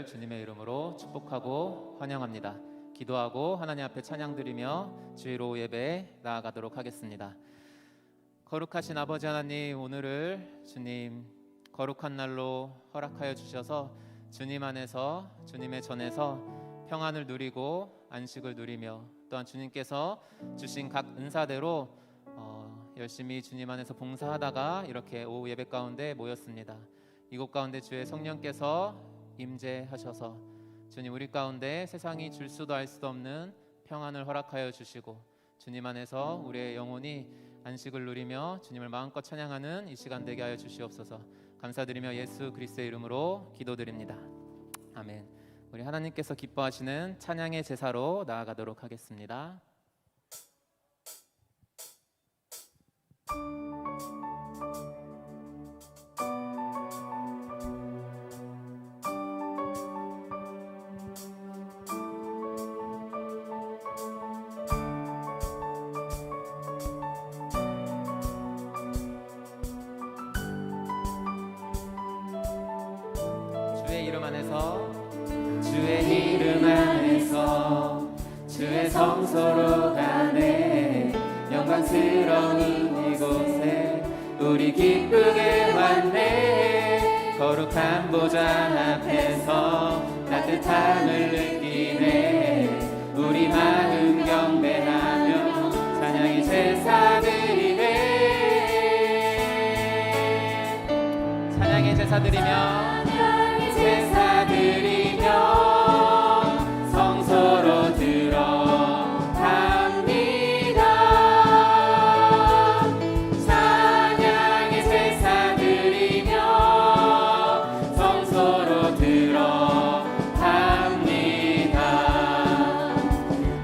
주님의 이름으로 축복하고 환영합니다. 기도하고 하나님 앞에 찬양 드리며 주일 오후 예배에 나아가도록 하겠습니다. 거룩하신 아버지 하나님, 오늘을 주님 거룩한 날로 허락하여 주셔서 주님 안에서 주님의 전에서 평안을 누리고 안식을 누리며 또한 주님께서 주신 각 은사대로 열심히 주님 안에서 봉사하다가 이렇게 오후 예배 가운데 모였습니다. 이곳 가운데 주의 성령께서 임재하셔서 주님 우리 가운데 세상이 줄 수도 알 수도 없는 평안을 허락하여 주시고 주님 안에서 우리의 영혼이 안식을 누리며 주님을 마음껏 찬양하는 이 시간 되게 하여 주시옵소서. 감사드리며 예수 그리스도의 이름으로 기도드립니다. 아멘. 우리 하나님께서 기뻐하시는 찬양의 제사로 나아가도록 하겠습니다. 주의 이름 안에서 주의 성소로 가네. 영광스러운 이곳에 우리 기쁘게 왔네. 거룩한 보좌 앞에서 따뜻함을 느끼네. 우리 마음 경배하며 찬양의 제사 드리네. 찬양의 제사 드리며 성소로 들어갑니다. 찬양의 제사 드리며 성소로 들어갑니다.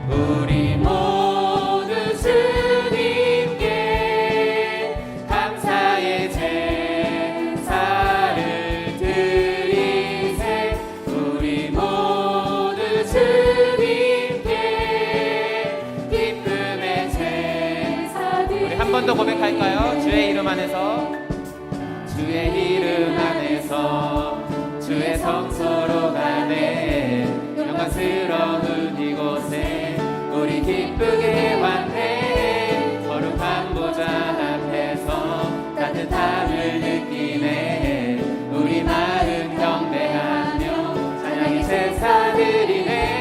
우리 모두 주님께 감사의 제사를 드리세. 우리 모두 주님께 기쁨의 제사 드리세. 우리 한 번 더 고백할까요? 주의 이름 안에서, 주의 이름 안에서 주의 성소로 가네. 영광스러운 이곳에 우리 기쁘게 왔네. 거룩한 보좌 앞에서 따뜻함을 느끼네. 우리 마음 경배하며 찬양의 제사 드리네.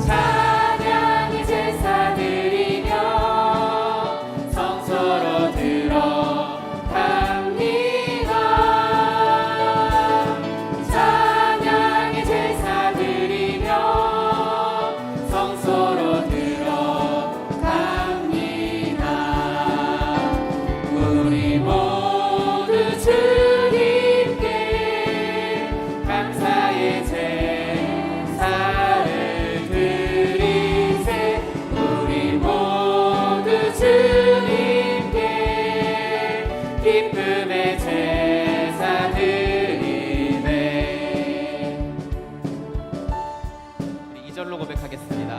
찬양의 제사 드리며 성소로 들어갑니다. 찬양의 제사 드리며 성소로 들어갑니다. 우리 모두 주님께 감사의 제사를 드리세. 우리 모두 주님께 기쁨의 제사 드리네. 우리 2절로 고백하겠습니다.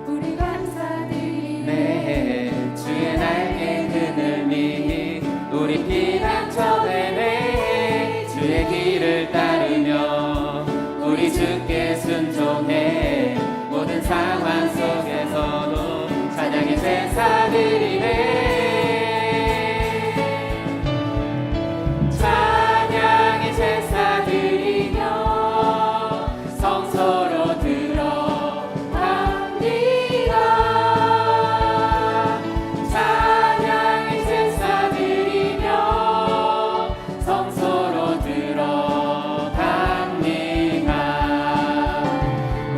우리 감사드리네. 네, 주의 날개 그늘미 우리 피난처 되네. 주의 길을 따르며 우리 주께 순종해. 모든 상황 속에서도 찬양의 제사 드리네. 찬양의 제사 드리며 성소로 들어갑니다. 찬양의 제사 드리며 성소로 들어갑니다.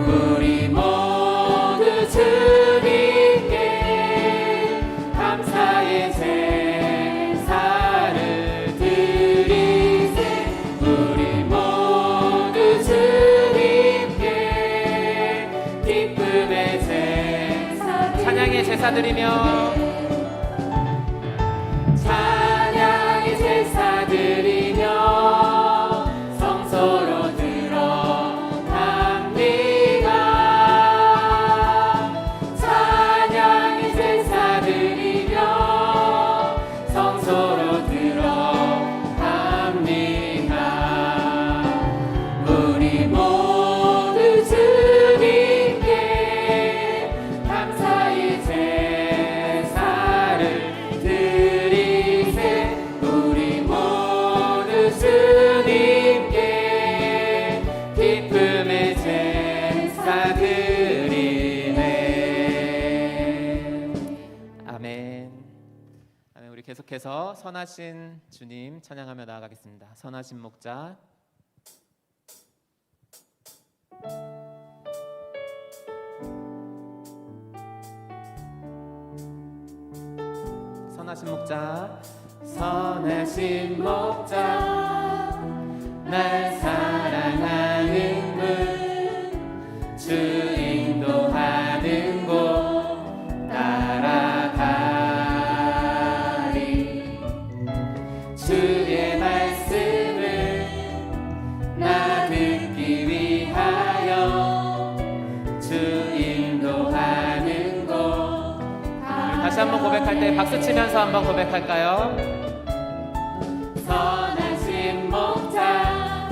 우리 모두 주님께 감사의 제사를 드리세. 우리 모두 주님께 기쁨의 제사 찬양의 제사 드리며 찬양의 제사 드리며 성소로 들어갑니다. 찬양의 제사 드리며 성소로 들어 계속해서 선하신 주님 찬양하며 나아가겠습니다. 선하신 목자. 선하신 목자. 선하신 목자 날 사랑하는 분 주 인도하는 곳 따라가리 주의 말씀을 나 듣기 위하여 주 인도하는 곳. 다시 한번 고백할 때 박수 치면서 한번 고백할까요? 선하신 목자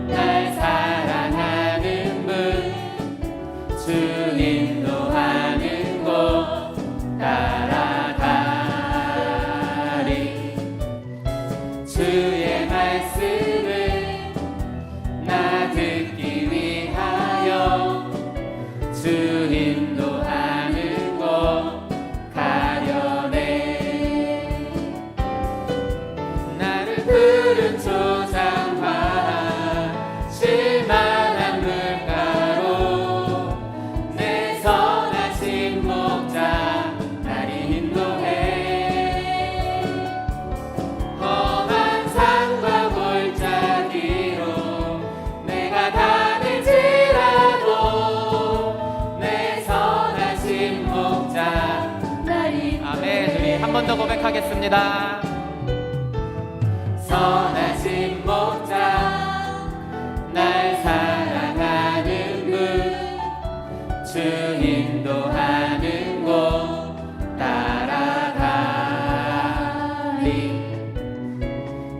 날 사랑하는 분 주 인도하는 곳 따라가리 주의 말씀을 나 듣기 위하여 주 인도하는 곳 가려네. 나를 푸른 초장과 실만한 물가로 내 선하신 목자 나를 인도해. 험한 산과 골짜기로 내가 다닐지라도 내 선하신 목자 나를. 아멘. 우리 한 번 더 고백하겠습니다. 선하신 목자 날 사랑하는 분 주 인도하는 곳 따라가리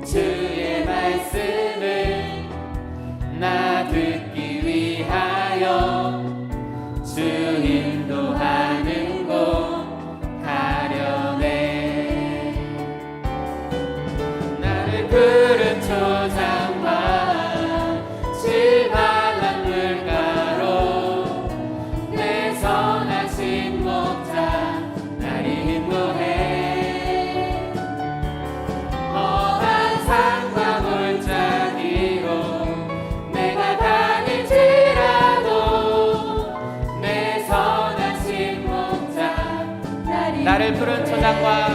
주의 말씀을 나 듣기 위하여 주 인도하는 곳 가려네. 나를 푸른 초장과 실만한 물가로 내 선하신 목자 나를 인도해. 험한 산과 골짜기로 내가 다닐지라도 내 선하신 목자 나를 푸른 초장과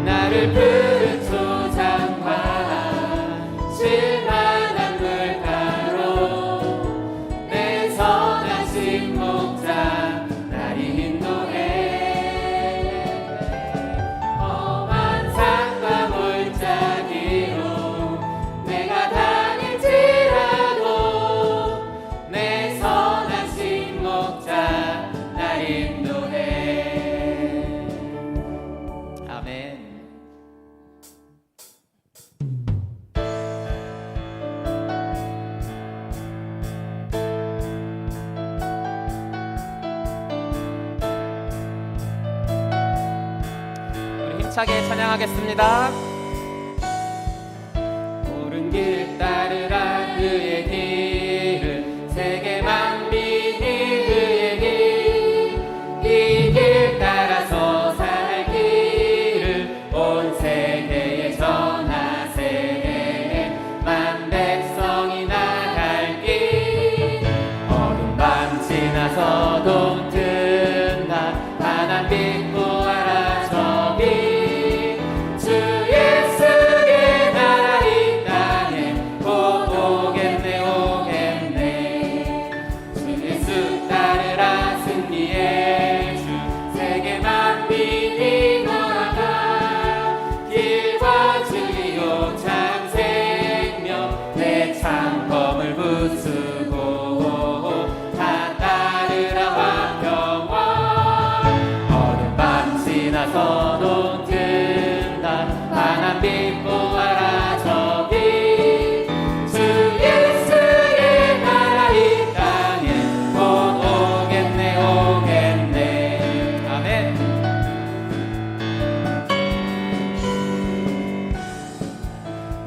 나를 푸른 초장과 실만한 물가로 내 선하신 목자 나를 인도해. 험한 산과 골짜기로 내가 다닐지라도 내 선하신 목자 나를 인도해. 아멘. 우리 힘차게 찬양하겠습니다. 옳은 길 따르라 그의 길을 세계 만민이 그의 길 이 길 따라서 살 길을 온 세계에 전하세. 만 백성이 나갈 길 어둠 밤 지나서도 든다 환한 빛 보아라 저기 주 예수의 나라 이 땅에 곧 오겠네 오겠네. 주 예수 따르라 승리의 주 세계 만민이 돌아가 길과 진리요 참 생명 내 창검을 부수고 다 따르라 화평왕. 어느 밤 지나서도 든다 환한 빛 보아라 저기 주 예수의 나라 이 땅에 곧 오겠네 오겠네. 아멘.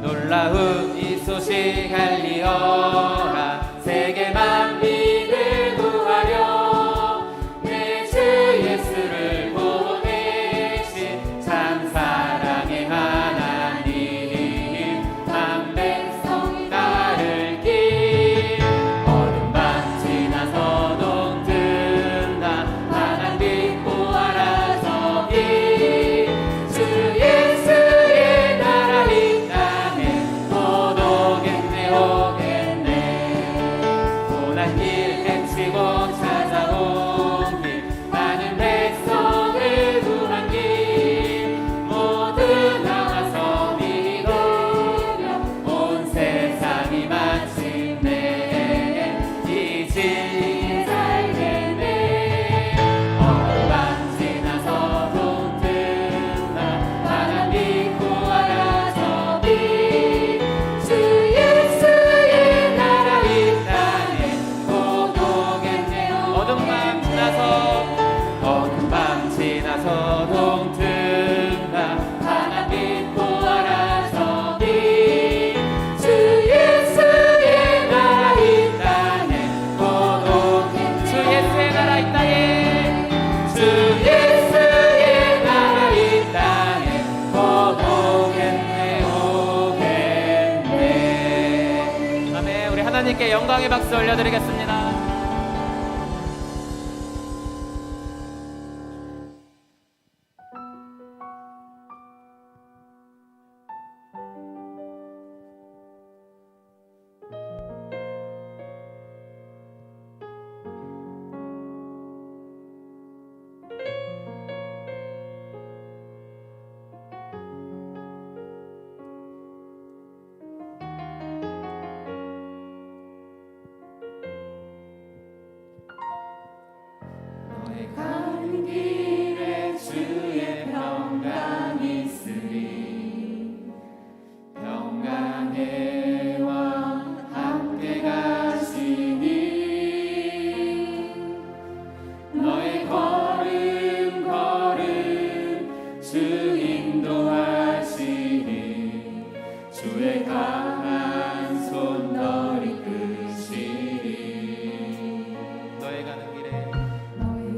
놀라운 이 소식 알리어라 세계 만민을 구하려 내 주 예수를 보내 주님께 영광의 박수 올려드리겠습니다. 가는 길에 주의 평강이 있으리 평강의 왕 함께 가시니 너의 걸음 걸음 주 인도하시니 주의 강한 손 널 이끄시리 너의 가는 길에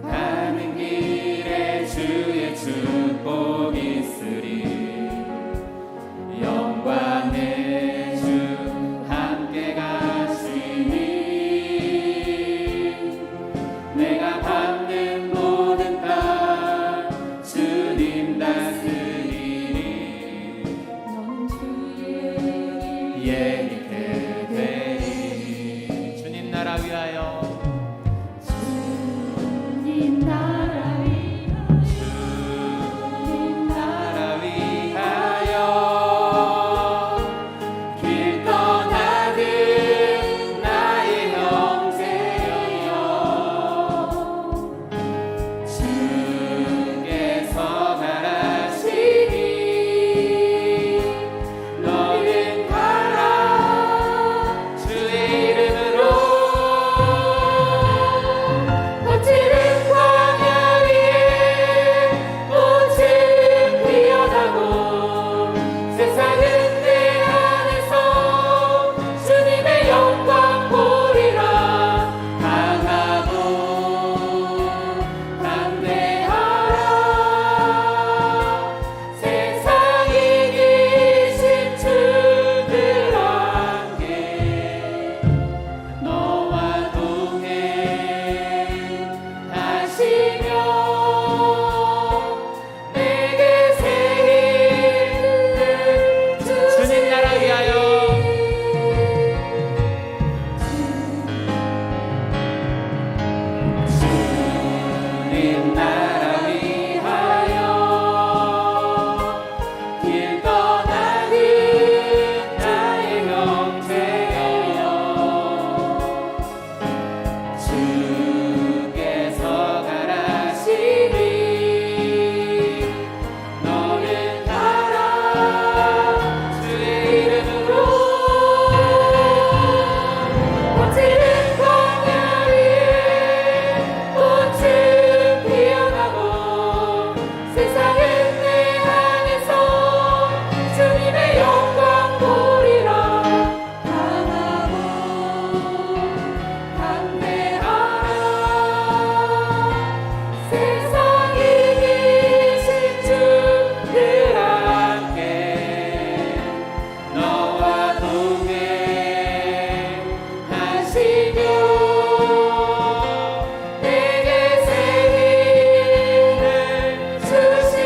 가는 길에 주의 축복이 있으리 영광의 주 함께 가시니 내가 받는 모든 땅 주님 다스리니 너는 주의 예비케 되리 주님 나라 위하여 주님 나라 위하여 주님 나라 위하여 길 떠나는 나의 형제여 주께서 가라시니 너는 가라 주의 이름으로 거칠은 광야 위에 꽃은 피어나고 세상은 내 안에서 주님의 영광 보리라 강하고 담대하라 세상 이기신 주들 함께 너와 동행하시며 내게 새 힘을 주님 나라 위하여 주님 나라 위하여 길 떠나는 나의 형제여 주께서 가라시니 너는 가라 주의 이름으로 거칠은 광야 위에 꽃은 피어나고 세상은 내 안에서 주님의 영광 보리라 강하고 담대하라 세상 이기신 주들 함께 너와 동행하시며 내게 새 힘을 주시니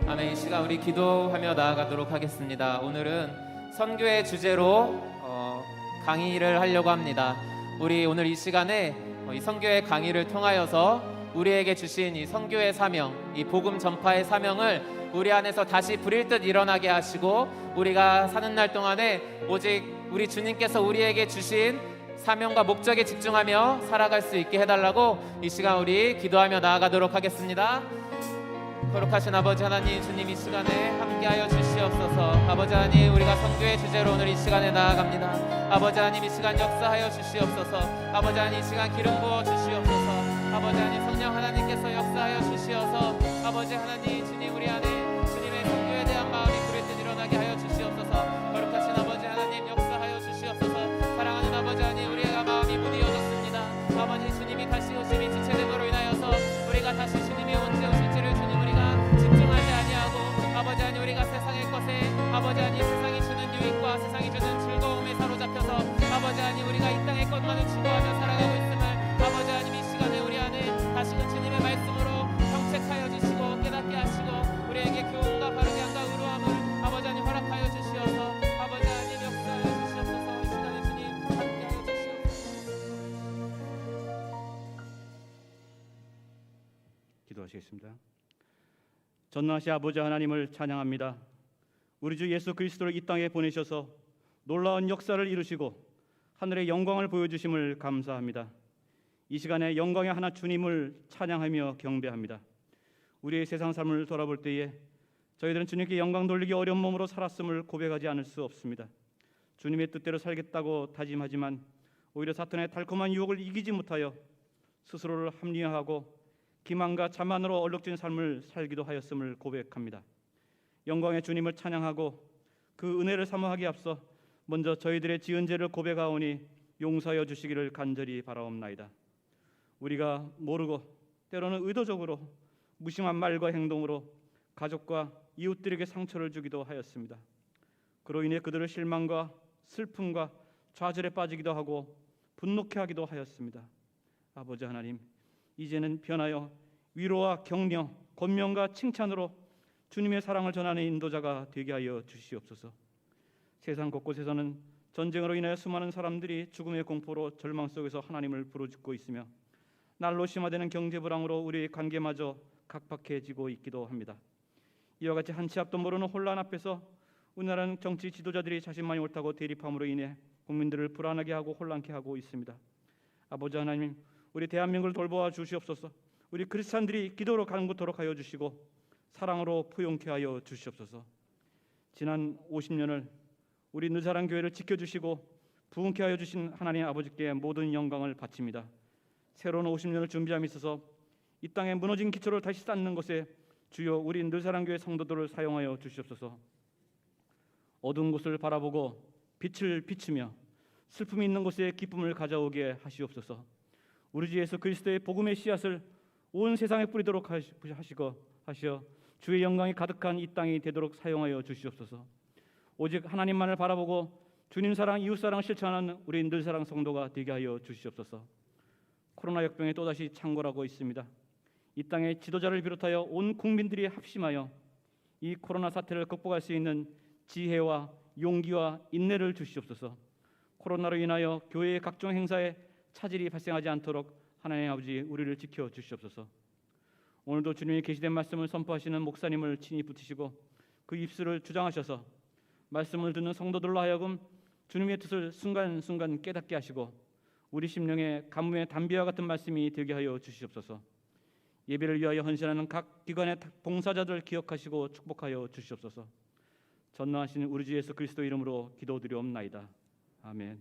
아멘. 이 시간 우리 기도하며 나아가도록 하겠습니다. 오늘은 선교의 주제로 강의를 하려고 합니다. 우리 오늘 이 시간에 이 선교의 강의를 통하여서 우리에게 주신 이 선교의 사명, 이 복음 전파의 사명을 우리 안에서 다시 불일 듯 일어나게 하시고 우리가 사는 날 동안에 오직 우리 주님께서 우리에게 주신 사명과 목적에 집중하며 살아갈 수 있게 해달라고 이 시간 우리 기도하며 나아가도록 하겠습니다. 거룩하신 아버지 하나님, 주님 이 시간에 함께하여 주시옵소서. 아버지 하나님, 우리가 선교의 주제로 오늘 이 시간에 나아갑니다. 아버지 하나님, 이 시간 역사하여 주시옵소서. 아버지 하나님, 이 시간 기름 부어 주시옵소서. 아버지 하나님, 성령 하나님께서 역사하여 주시어서 아버지 하나님, 주님 우리 안에 주님의 선교에 대한 마음이 부릴 듯 일어나게 하여 주시옵소서. 거룩하신 아버지 하나님, 역사하여 주시옵소서. 사랑하는 아버지 하나님, 우리가 마음이 무디어졌습니다. 아버지 주님이 다시 오심이 지체됨으로 인하여서 우리가 다시 주님이 언제 오실지를 주님 우리가 집중하지 아니하고 아버지 하나님, 우리가 세상의 것에 아버지 하나님, 세상이 주는 유익과 기도하시겠습니다. 전능하신 아버지 하나님을 찬양합니다. 우리 주 예수 그리스도를 이 땅에 보내셔서 놀라운 역사를 이루시고 하늘의 영광을 보여주심을 감사합니다. 이 시간에 영광의 하나 주님을 찬양하며 경배합니다. 우리의 세상 삶을 돌아볼 때에 저희들은 주님께 영광 돌리기 어려운 몸으로 살았음을 고백하지 않을 수 없습니다. 주님의 뜻대로 살겠다고 다짐하지만 오히려 사탄의 달콤한 유혹을 이기지 못하여 스스로를 합리화하고 기만과 자만으로 얼룩진 삶을 살기도 하였음을 고백합니다. 영광의 주님을 찬양하고 그 은혜를 사모하기에 앞서 먼저 저희들의 지은 죄를 고백하오니 용서하여 주시기를 간절히 바라옵나이다. 우리가 모르고 때로는 의도적으로 무심한 말과 행동으로 가족과 이웃들에게 상처를 주기도 하였습니다. 그로 인해 그들의 실망과 슬픔과 좌절에 빠지기도 하고 분노케 하기도 하였습니다. 아버지 하나님, 이제는 변하여 위로와 격려, 권면과 칭찬으로 주님의 사랑을 전하는 인도자가 되게 하여 주시옵소서. 세상 곳곳에서는 전쟁으로 인하여 수많은 사람들이 죽음의 공포로 절망 속에서 하나님을 부르짖고 있으며 날로 심화되는 경제 불황으로 우리의 관계마저 각박해지고 있기도 합니다. 이와 같이 한치 앞도 모르는 혼란 앞에서 우리나라는 정치 지도자들이 자신만이 옳다고 대립함으로 인해 국민들을 불안하게 하고 혼란케 하고 있습니다. 아버지 하나님, 우리 대한민국을 돌보아 주시옵소서. 우리 크리스찬들이 기도로 간구토록 하여 주시고 사랑으로 포용케 하여 주시옵소서. 지난 50년을 우리 느사랑 교회를 지켜주시고 부흥케 하여 주신 하나님 아버지께 모든 영광을 바칩니다. 새로운 50년을 준비함에 있어서 이 땅에 무너진 기초를 다시 쌓는 것에 주여 우리 느사랑 교회 성도들을 사용하여 주시옵소서. 어두운 곳을 바라보고 빛을 비추며 슬픔이 있는 곳에 기쁨을 가져오게 하시옵소서. 우리 주 예수 그리스도의 복음의 씨앗을 온 세상에 뿌리도록 하시어 주의 영광이 가득한 이 땅이 되도록 사용하여 주시옵소서. 오직 하나님만을 바라보고 주님 사랑, 이웃 사랑을 실천하는 우리 늘사랑 성도가 되게 하여 주시옵소서. 코로나 역병에 또다시 창궐하고 있습니다. 이 땅의 지도자를 비롯하여 온 국민들이 합심하여 이 코로나 사태를 극복할 수 있는 지혜와 용기와 인내를 주시옵소서. 코로나로 인하여 교회의 각종 행사에 차질이 발생하지 않도록 하나님 아버지 우리를 지켜 주시옵소서. 오늘도 주님의 계시된 말씀을 선포하시는 목사님을 친히 붙이시고 그 입술을 주장하셔서 말씀을 듣는 성도들로 하여금 주님의 뜻을 순간순간 깨닫게 하시고 우리 심령에 가뭄의 담비와 같은 말씀이 되게 하여 주시옵소서. 예배를 위하여 헌신하는 각 기관의 봉사자들 기억하시고 축복하여 주시옵소서. 전능하신 우리 주 예수 그리스도 이름으로 기도드리옵나이다. 아멘.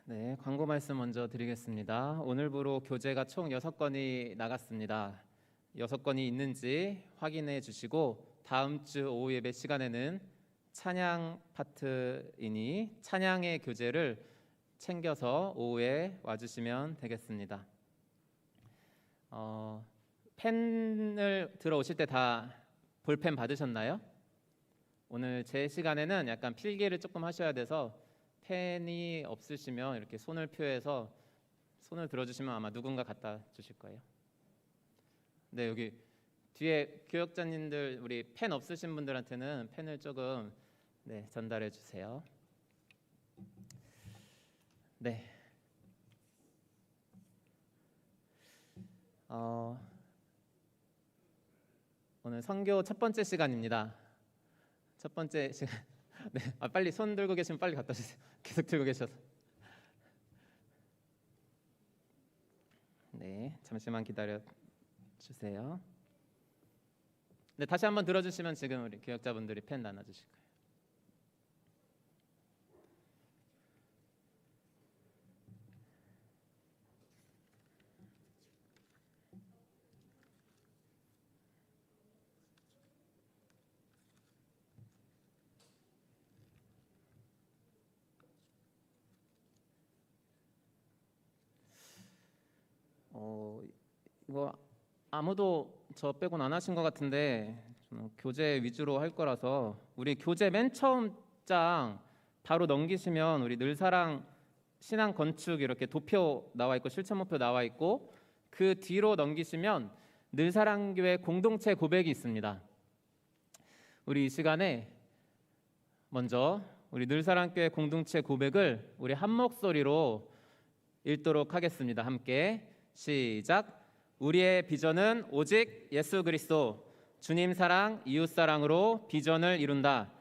네, 광고 말씀 먼저 드리겠습니다. 오늘부로 교재가 총 6권이 나갔습니다. 6권이 있는지 확인해 주시고 다음 주 오후 예배 시간에는 찬양 파트이니 찬양의 교재를 챙겨서 오후에 와주시면 되겠습니다. 펜을 들어오실 때 다 볼펜 받으셨나요? 오늘 제 시간에는 약간 필기를 조금 하셔야 돼서 펜이 없으시면 이렇게 손을 표해서 손을 들어주시면 아마 누군가 갖다 주실 거예요. 네, 여기 뒤에 교역자님들 우리 펜 없으신 분들한테는 펜을 조금 전달해 주세요. 네. 오늘 선교 첫 번째 시간입니다. 첫 번째 시간. 네, 빨리 손 들고 계시면 빨리 갖다 주세요. 계속 들고 계셔서. 네, 잠시만 기다려 주세요. 네, 다시 한번 들어주시면 지금 우리 교역자분들이 펜 나눠주실 거예요. 이거 아무도 저 빼고는 안 하신 것 같은데 교재 위주로 할 거라서 우리 교재 맨 처음 장 바로 넘기시면 우리 늘사랑 신앙 건축 이렇게 도표 나와 있고 실천 목표 나와 있고 그 뒤로 넘기시면 늘사랑교회 공동체 고백이 있습니다. 우리 이 시간에 먼저 우리 늘사랑교회 공동체 고백을 우리 한 목소리로 읽도록 하겠습니다. 함께 시작. 우리의 비전은 오직 예수 그리스도, 주님 사랑, 이웃 사랑으로 비전을 이룬다.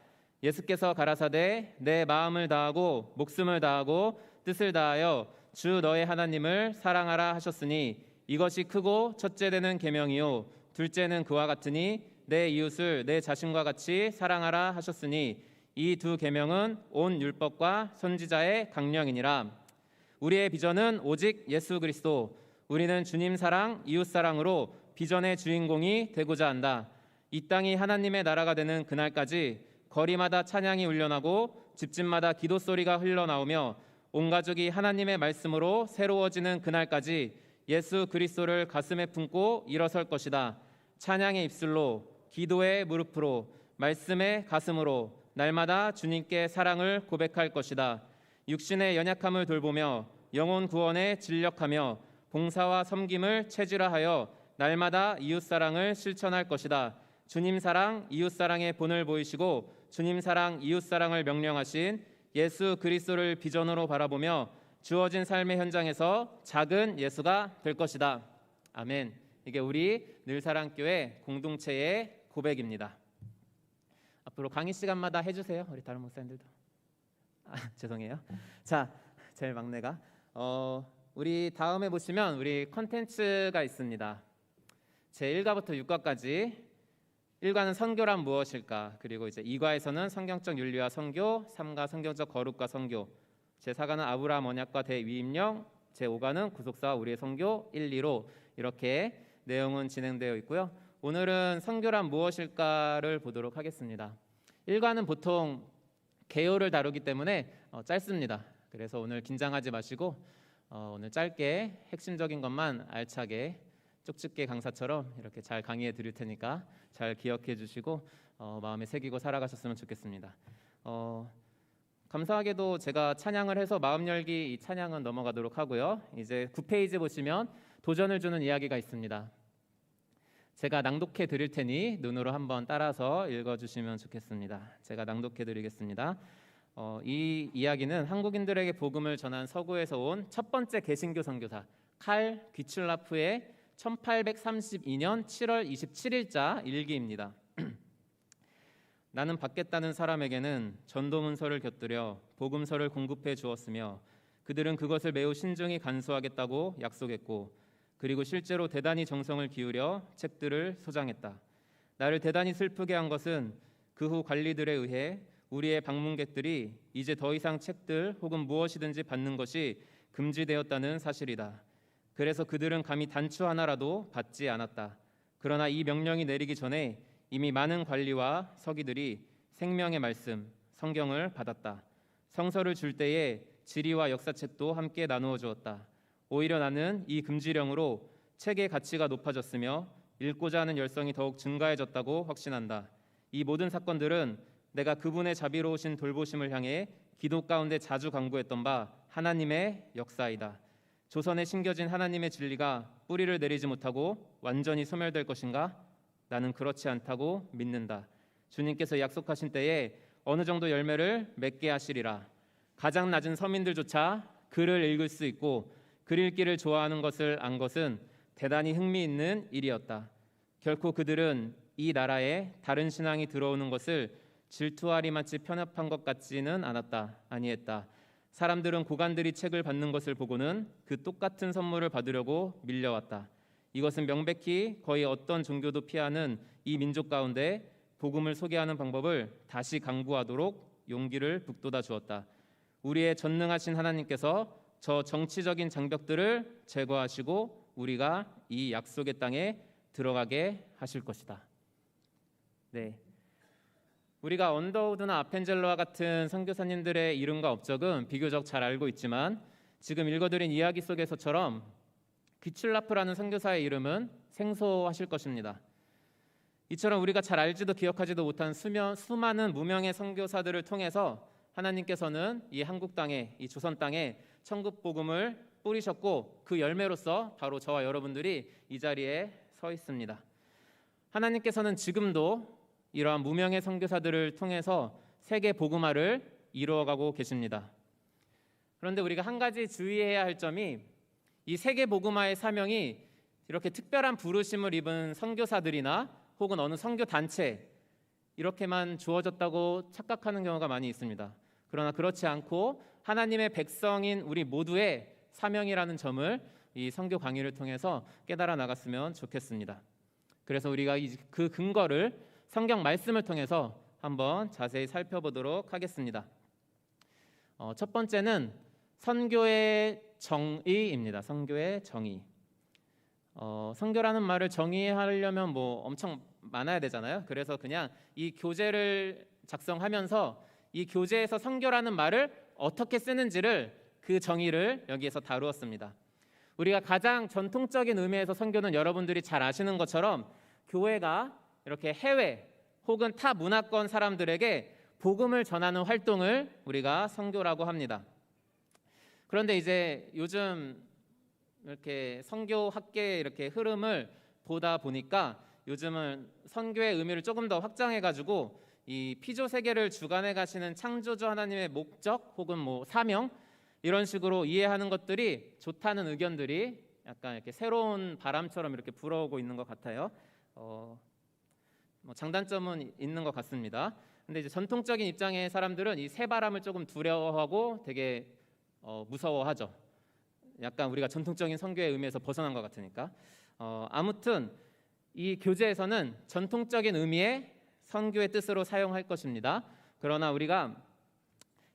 예수께서 가라사대 내 마음을 다하고 목숨을 다하고 뜻을 다하여 주 너의 하나님을 사랑하라 하셨으니 이것이 크고 첫째 되는 계명이요 둘째는 그와 같으니 내 이웃을 내 자신과 같이 사랑하라 하셨으니 이 두 계명은 온 율법과 선지자의 강령이니라. 우리의 비전은 오직 예수 그리스도, 우리는 주님 사랑, 이웃 사랑으로 비전의 주인공이 되고자 한다. 이 땅이 하나님의 나라가 되는 그날까지 거리마다 찬양이 울려나고 집집마다 기도 소리가 흘러나오며 온 가족이 하나님의 말씀으로 새로워지는 그날까지 예수 그리스도를 가슴에 품고 일어설 것이다. 찬양의 입술로, 기도의 무릎으로, 말씀의 가슴으로 날마다 주님께 사랑을 고백할 것이다. 육신의 연약함을 돌보며 영혼 구원에 진력하며 봉사와 섬김을 체질화하여 날마다 이웃 사랑을 실천할 것이다. 주님 사랑, 이웃 사랑의 본을 보이시고 주님 사랑, 이웃 사랑을 명령하신 예수 그리스도를 비전으로 바라보며 주어진 삶의 현장에서 작은 예수가 될 것이다. 아멘. 이게 우리 늘사랑교회 공동체의 고백입니다. 앞으로 강의 시간마다 해주세요. 우리 다른 목사님들도. 죄송해요. 자, 제일 막내가 우리 다음에 보시면 우리 컨텐츠가 있습니다. 제 1과부터 6과까지 1과는 선교란 무엇일까? 그리고 이제 2과에서는 성경적 윤리와 선교, 3과 성경적 거룩과 선교, 제4과는 아브라함 언약과 대위임령, 제5과는 구속사와 우리의 선교 1, 2로 이렇게 내용은 진행되어 있고요. 오늘은 선교란 무엇일까를 보도록 하겠습니다. 1과는 보통 개요를 다루기 때문에 짧습니다. 그래서 오늘 긴장하지 마시고 오늘 짧게 핵심적인 것만 알차게 쪽집게 강사처럼 이렇게 잘 강의해 드릴 테니까 잘 기억해 주시고 마음에 새기고 살아가셨으면 좋겠습니다. 감사하게도 제가 찬양을 해서 마음 열기 이 찬양은 넘어가도록 하고요. 이제 9페이지 보시면 도전을 주는 이야기가 있습니다. 제가 낭독해 드릴 테니 눈으로 한번 따라서 읽어주시면 좋겠습니다. 제가 낭독해 드리겠습니다. 이 이야기는 한국인들에게 복음을 전한 서구에서 온 첫 번째 개신교 선교사 칼 귀출라프의 1832년 7월 27일자 일기입니다. 나는 받겠다는 사람에게는 전도문서를 곁들여 복음서를 공급해 주었으며 그들은 그것을 매우 신중히 간수하겠다고 약속했고 그리고 실제로 대단히 정성을 기울여 책들을 소장했다. 나를 대단히 슬프게 한 것은 그 후 관리들에 의해 우리의 방문객들이 이제 더 이상 책들 혹은 무엇이든지 받는 것이 금지되었다는 사실이다. 그래서 그들은 감히 단추 하나라도 받지 않았다. 그러나 이 명령이 내리기 전에 이미 많은 관리와 서기들이 생명의 말씀, 성경을 받았다. 성서를 줄 때에 지리와 역사책도 함께 나누어 주었다. 오히려 나는 이 금지령으로 책의 가치가 높아졌으며 읽고자 하는 열성이 더욱 증가해졌다고 확신한다. 이 모든 사건들은 내가 그분의 자비로우신 돌보심을 향해 기도 가운데 자주 간구했던 바 하나님의 역사이다. 조선에 심겨진 하나님의 진리가 뿌리를 내리지 못하고 완전히 소멸될 것인가? 나는 그렇지 않다고 믿는다. 주님께서 약속하신 때에 어느 정도 열매를 맺게 하시리라. 가장 낮은 서민들조차 글을 읽을 수 있고 글 읽기를 좋아하는 것을 안 것은 대단히 흥미있는 일이었다. 결코 그들은 이 나라에 다른 신앙이 들어오는 것을 질투하리마치 편협한 것 같지는 않았다. 아니했다. 사람들은 고관들이 책을 받는 것을 보고는 그 똑같은 선물을 받으려고 밀려왔다. 이것은 명백히 거의 어떤 종교도 피하는 이 민족 가운데 복음을 소개하는 방법을 다시 강구하도록 용기를 북돋아 주었다. 우리의 전능하신 하나님께서 저 정치적인 장벽들을 제거하시고 우리가 이 약속의 땅에 들어가게 하실 것이다. 네, 우리가 언더우드나 아펜젤러와 같은 선교사님들의 이름과 업적은 비교적 잘 알고 있지만 지금 읽어드린 이야기 속에서처럼 귀출라프라는 선교사의 이름은 생소하실 것입니다. 이처럼 우리가 잘 알지도 기억하지도 못한 수많은 무명의 선교사들을 통해서 하나님께서는 이 한국 땅에, 이 조선 땅에 천국 복음을 뿌리셨고 그 열매로서 바로 저와 여러분들이 이 자리에 서 있습니다. 하나님께서는 지금도 이러한 무명의 선교사들을 통해서 세계 복음화를 이루어가고 계십니다. 그런데 우리가 한 가지 주의해야 할 점이 이 세계 복음화의 사명이 이렇게 특별한 부르심을 입은 선교사들이나 혹은 어느 선교 단체 이렇게만 주어졌다고 착각하는 경우가 많이 있습니다. 그러나 그렇지 않고 하나님의 백성인 우리 모두의 사명이라는 점을 이 선교 강의를 통해서 깨달아 나갔으면 좋겠습니다. 그래서 우리가 그 근거를 성경 말씀을 통해서 한번 자세히 살펴보도록 하겠습니다. 첫 번째는 선교의 정의입니다. 선교의 정의. 선교라는 말을 정의하려면 뭐 엄청 많아야 되잖아요. 그래서 그냥 이 교재를 작성하면서 이 교재에서 선교라는 말을 어떻게 쓰는지를 그 정의를 여기에서 다루었습니다. 우리가 가장 전통적인 의미에서 선교는 여러분들이 잘 아시는 것처럼 교회가 이렇게 해외 혹은 타 문화권 사람들에게 복음을 전하는 활동을 우리가 선교라고 합니다. 그런데 이제 요즘 이렇게 선교 학계의 이렇게 흐름을 보다 보니까 요즘은 선교의 의미를 조금 더 확장해 가지고 이 피조 세계를 주관해 가시는 창조주 하나님의 목적 혹은 뭐 사명 이런 식으로 이해하는 것들이 좋다는 의견들이 약간 이렇게 새로운 바람처럼 이렇게 불어오고 있는 것 같아요. 뭐 장단점은 있는 것 같습니다. 근데 이제 전통적인 입장의 사람들은 이 새바람을 조금 두려워하고 되게 무서워하죠. 약간 우리가 전통적인 선교의 의미에서 벗어난 것 같으니까. 아무튼 이 교재에서는 전통적인 의미의 선교의 뜻으로 사용할 것입니다. 그러나 우리가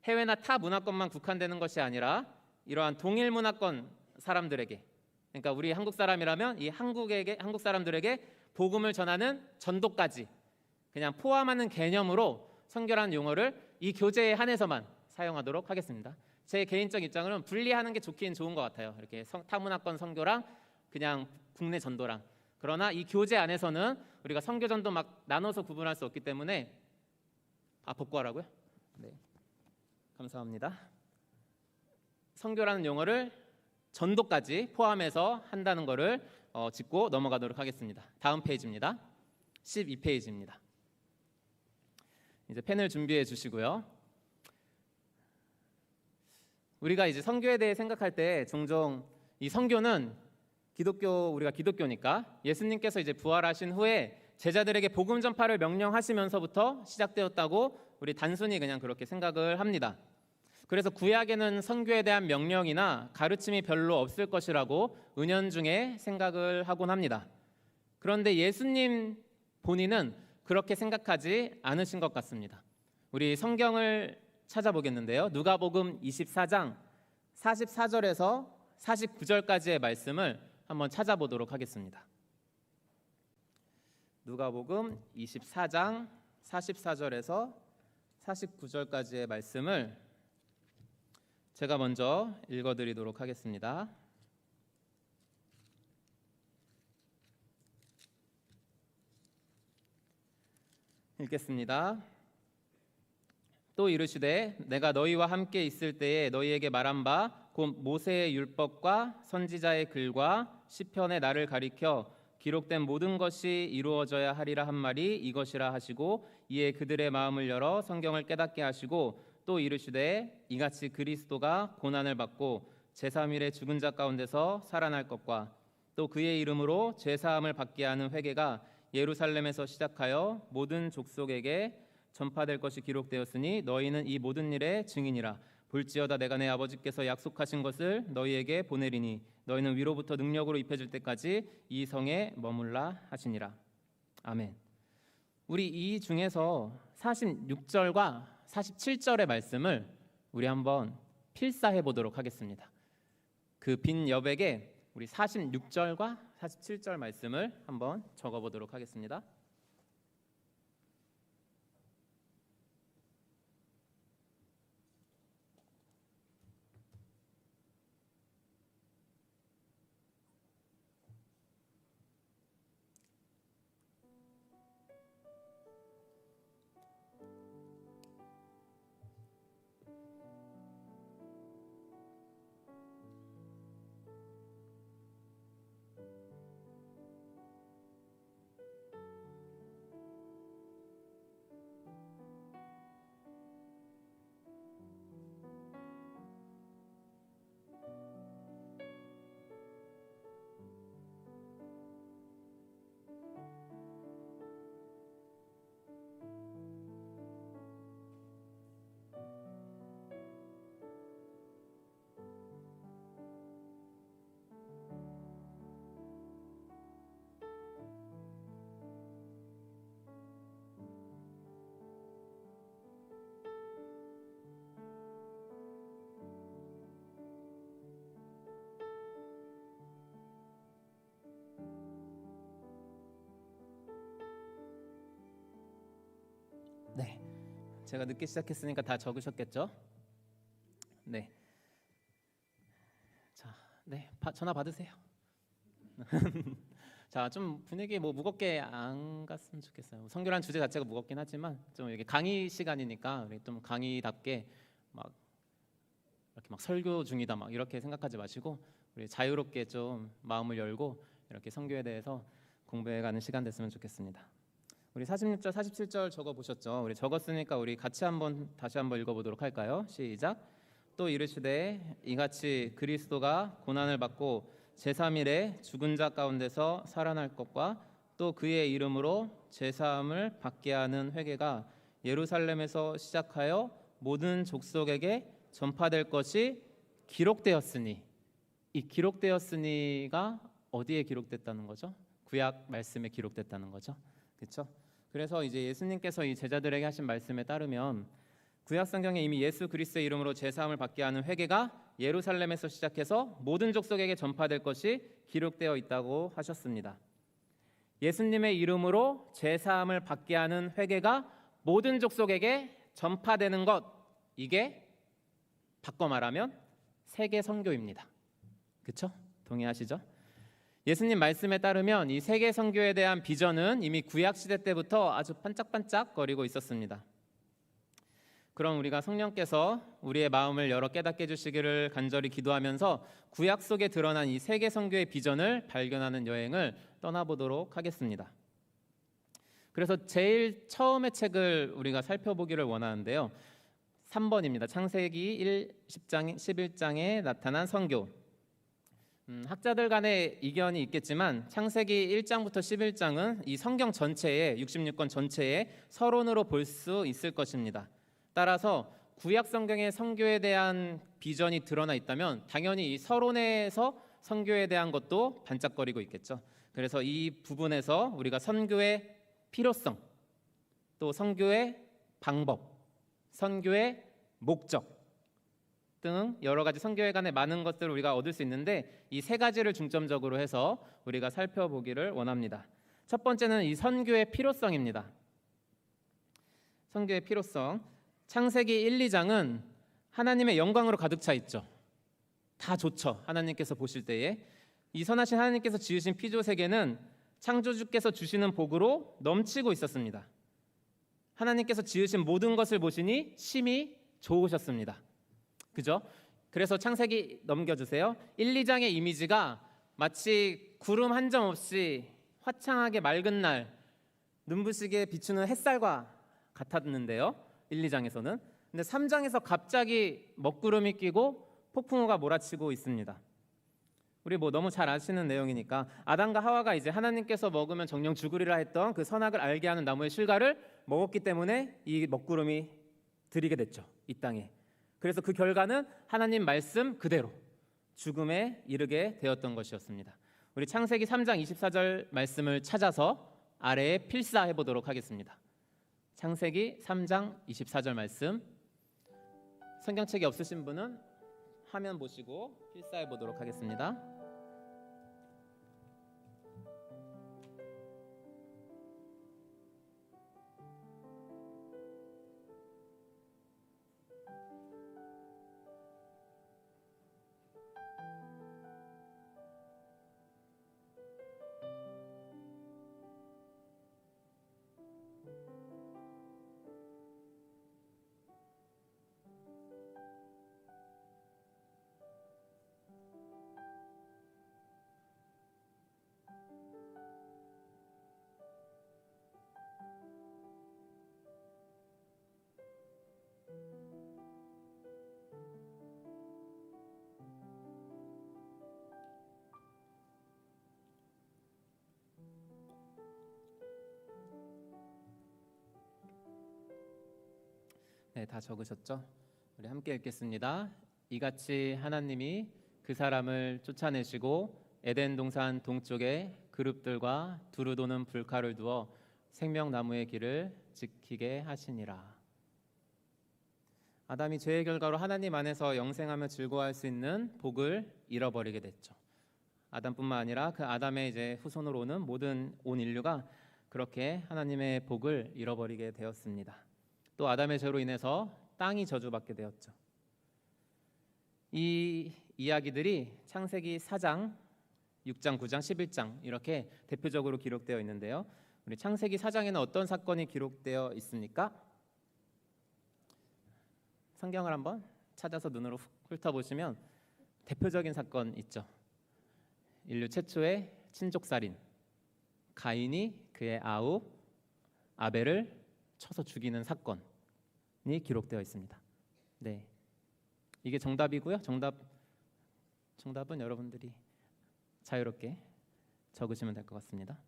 해외나 타 문화권만 국한되는 것이 아니라 이러한 동일 문화권 사람들에게, 그러니까 우리 한국 사람이라면 이 한국 사람들에게 복음을 전하는 전도까지 그냥 포함하는 개념으로 선교라는 용어를 이 교재에 한해서만 사용하도록 하겠습니다. 제 개인적 입장으로는 분리하는 게 좋긴 좋은 것 같아요. 이렇게 타문화권 선교랑 그냥 국내 전도랑. 그러나 이 교재 안에서는 우리가 선교 전도 막 나눠서 구분할 수 없기 때문에 복구하라고요? 네, 감사합니다. 선교라는 용어를 전도까지 포함해서 한다는 것을 짚고 넘어가도록 하겠습니다. 다음 페이지입니다. 12페이지입니다. 이제 펜을 준비해 주시고요. 우리가 이제 선교에 대해 생각할 때 종종 이 선교는 우리가 기독교니까 예수님께서 이제 부활하신 후에 제자들에게 복음 전파를 명령하시면서부터 시작되었다고 우리 단순히 그냥 그렇게 생각을 합니다. 그래서 구약에는 선교에 대한 명령이나 가르침이 별로 없을 것이라고 은연중에 생각을 하곤 합니다. 그런데 예수님 본인은 그렇게 생각하지 않으신 것 같습니다. 우리 성경을 찾아보겠는데요. 누가복음 24장 44절에서 49절까지의 말씀을 한번 찾아보도록 하겠습니다. 누가복음 24장 44절에서 49절까지의 말씀을 제가 먼저 읽어드리도록 하겠습니다. 읽겠습니다. 또 이르시되 내가 너희와 함께 있을 때에 너희에게 말한 바 곧 모세의 율법과 선지자의 글과 시편의 나를 가리켜 기록된 모든 것이 이루어져야 하리라 한 말이 이것이라 하시고 이에 그들의 마음을 열어 성경을 깨닫게 하시고 또 이르시되 이같이 그리스도가 고난을 받고 제3일에 죽은 자 가운데서 살아날 것과 또 그의 이름으로 죄사함을 받게 하는 회개가 예루살렘에서 시작하여 모든 족속에게 전파될 것이 기록되었으니 너희는 이 모든 일의 증인이라. 볼지어다 내가 내 아버지께서 약속하신 것을 너희에게 보내리니 너희는 위로부터 능력으로 입혀질 때까지 이 성에 머물라 하시니라. 아멘. 우리 이 중에서 46절과 47절의 말씀을 우리 한번 필사해 보도록 하겠습니다. 그 빈 여백에 우리 46절과 47절 말씀을 한번 적어 보도록 하겠습니다. 네, 제가 늦게 시작했으니까 다 적으셨겠죠? 네, 자, 네, 전화 받으세요. 자, 좀 분위기 뭐 무겁게 안 갔으면 좋겠어요. 선교란 주제 자체가 무겁긴 하지만 좀 이게 강의 시간이니까 우리 좀 강의답게 막 이렇게 막 설교 중이다 막 이렇게 생각하지 마시고 우리 자유롭게 좀 마음을 열고 이렇게 선교에 대해서 공부해가는 시간 됐으면 좋겠습니다. 우리 46절, 47절 적어 보셨죠? 우리 적었으니까 우리 같이 다시 한번 읽어보도록 할까요? 시작. 또 이르시되 이같이 그리스도가 고난을 받고 제3일에 죽은 자 가운데서 살아날 것과 또 그의 이름으로 제사함을 받게 하는 회개가 예루살렘에서 시작하여 모든 족속에게 전파될 것이 기록되었으니, 이 기록되었으니가 어디에 기록됐다는 거죠? 구약 말씀에 기록됐다는 거죠. 그렇죠? 그래서 이제 예수님께서 이 제자들에게 하신 말씀에 따르면 구약 성경에 이미 예수 그리스도의 이름으로 제사함을 받게 하는 회개가 예루살렘에서 시작해서 모든 족속에게 전파될 것이 기록되어 있다고 하셨습니다. 예수님의 이름으로 제사함을 받게 하는 회개가 모든 족속에게 전파되는 것, 이게 바꿔 말하면 세계 선교입니다. 그렇죠? 동의하시죠? 예수님 말씀에 따르면 이 세계 선교에 대한 비전은 이미 구약 시대 때부터 아주 반짝반짝거리고 있었습니다. 그럼 우리가 성령께서 우리의 마음을 열어 깨닫게 해주시기를 간절히 기도하면서 구약 속에 드러난 이 세계 선교의 비전을 발견하는 여행을 떠나보도록 하겠습니다. 그래서 제일 처음의 책을 우리가 살펴보기를 원하는데요, 3번입니다. 창세기 10장, 11장에 나타난 선교. 학자들 간의 이견이 있겠지만 창세기 1장부터 11장은 이 성경 전체에 66권 전체에 서론으로 볼 수 있을 것입니다. 따라서 구약 성경의 선교에 대한 비전이 드러나 있다면 당연히 이 서론에서 선교에 대한 것도 반짝거리고 있겠죠. 그래서 이 부분에서 우리가 선교의 필요성, 또 선교의 방법, 선교의 목적 등 여러 가지 선교에 관해 많은 것들을 우리가 얻을 수 있는데 이 세 가지를 중점적으로 해서 우리가 살펴보기를 원합니다. 첫 번째는 이 선교의 필요성입니다. 선교의 필요성. 창세기 1, 2장은 하나님의 영광으로 가득 차 있죠. 다 좋죠. 하나님께서 보실 때에 이 선하신 하나님께서 지으신 피조 세계는 창조주께서 주시는 복으로 넘치고 있었습니다. 하나님께서 지으신 모든 것을 보시니 심히 좋으셨습니다. 그죠? 그래서 창세기 넘겨주세요. 1, 2장의 이미지가 마치 구름 한 점 없이 화창하게 맑은 날 눈부시게 비추는 햇살과 같았는데요, 1, 2장에서는. 근데 3장에서 갑자기 먹구름이 끼고 폭풍우가 몰아치고 있습니다. 우리 뭐 너무 잘 아시는 내용이니까 아담과 하와가 이제 하나님께서 먹으면 정령 죽으리라 했던 그 선악을 알게 하는 나무의 실과를 먹었기 때문에 이 먹구름이 들이게 됐죠, 이 땅에. 그래서 그 결과는 하나님 말씀 그대로 죽음에 이르게 되었던 것이었습니다. 우리 창세기 3장 24절 말씀을 찾아서 아래에 필사해 보도록 하겠습니다. 창세기 3장 24절 말씀, 성경책이 없으신 분은 화면 보시고 필사해 보도록 하겠습니다. 네, 다 적으셨죠? 우리 함께 읽겠습니다. 이같이 하나님이 그 사람을 쫓아내시고 에덴 동산 동쪽에 그룹들과 두루 도는 불칼을 두어 생명나무의 길을 지키게 하시니라. 아담이 죄의 결과로 하나님 안에서 영생하며 즐거워할 수 있는 복을 잃어버리게 됐죠. 아담뿐만 아니라 그 아담의 이제 후손으로 오는 모든 온 인류가 그렇게 하나님의 복을 잃어버리게 되었습니다. 또 아담의 죄로 인해서 땅이 저주받게 되었죠. 이 이야기들이 창세기 4장, 6장, 9장, 11장 이렇게 대표적으로 기록되어 있는데요. 우리 창세기 4장에는 어떤 사건이 기록되어 있습니까? 성경을 한번 찾아서 눈으로 훑어보시면 대표적인 사건 있죠. 인류 최초의 친족살인, 가인이 그의 아우 아벨을 쳐서 죽이는 사건이 기록되어 있습니다. 네, 이게 정답이고요. 정답은 여러분들이 자유롭게 적으시면 될 것 같습니다.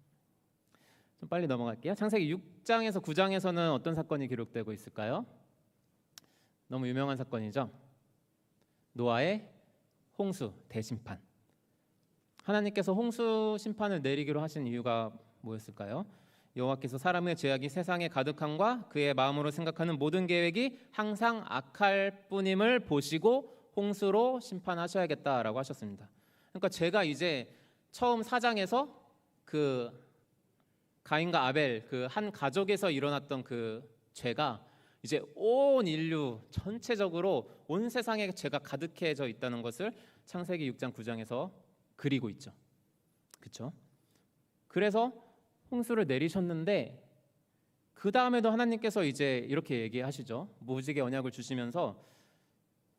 좀 빨리 넘어갈게요. 창세기 6장에서 9장에서는 어떤 사건이 기록되고 있을까요? 너무 유명한 사건이죠. 노아의 홍수 대심판. 하나님께서 홍수 심판을 내리기로 하신 이유가 뭐였을까요? 여호와께서 사람의 죄악이 세상에 가득함과 그의 마음으로 생각하는 모든 계획이 항상 악할 뿐임을 보시고 홍수로 심판하셔야겠다라고 하셨습니다. 그러니까 제가 이제 처음 4장에서 그 가인과 아벨 그 한 가족에서 일어났던 그 죄가 이제 온 인류 전체적으로 온 세상에 죄가 가득해져 있다는 것을 창세기 6장 9장에서 그리고 있죠. 그렇죠? 그래서 홍수를 내리셨는데 그 다음에도 하나님께서 이제 이렇게 얘기하시죠. 무지개 언약을 주시면서